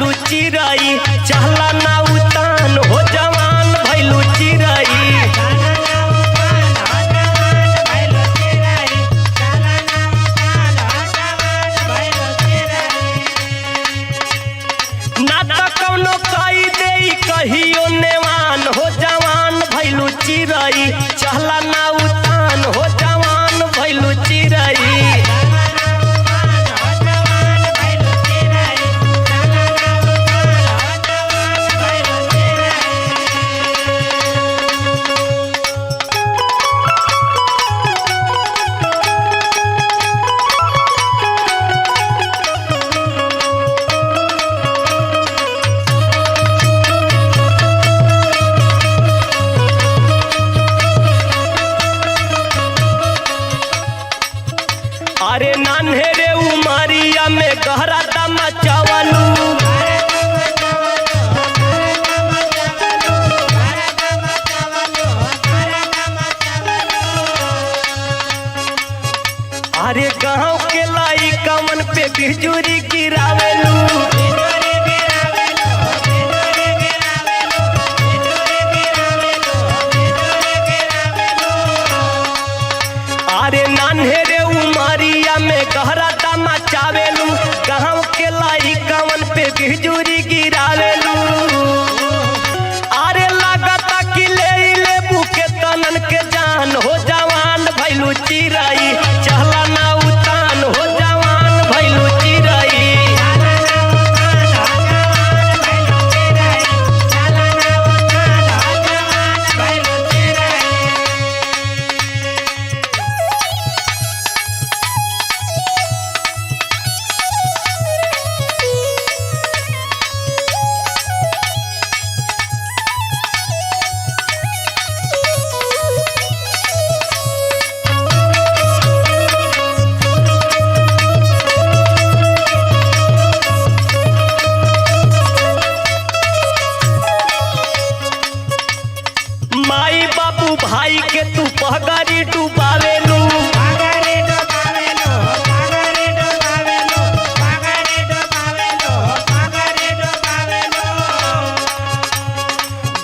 भैलू चिरई, चहला ना उतान हो जवान भैलू चिरई। ना तो कौनो कई दे कहियो नेवान हो जवान भैलू चिरई, चहला ना उतान हो जवान भैलू चिरई। अरे नान्हेरे उमरिया में गहरा दम चावलू, अरे गाँव के लाई कमन पे बिजुरी गिरावेलू। अरे नान्हेरे उमरिया में गहरा दमा चावेलू, गाँव के लाई कवन पे बिजुरी गिरावेलू। अरे लागता कि ले बुके तनन के जान हो जवान भैलू चिरई, चहला ना उतान हो जवान भैलू चिरई। माई बाबू भाई के तू पहगारी डुबावेलू,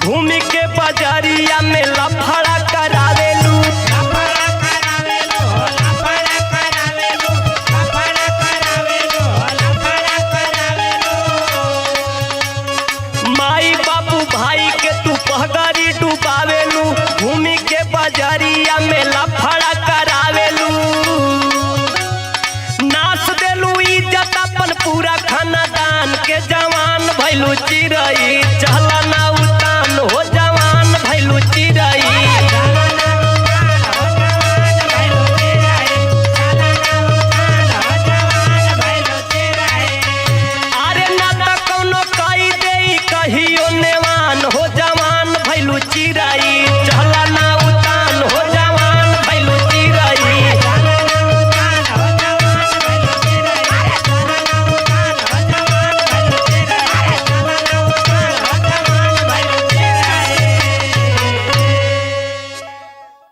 घूमी के बाजारिया में लफड़ा करावेलू। माई बाबू भाई के तू पहगारी डुबावेलू, भूमि के बाजारिया में लफड़ा करावेलू। नाच देलू इज्जत अपन पूरा खानदान के जवान भैलू चिरई।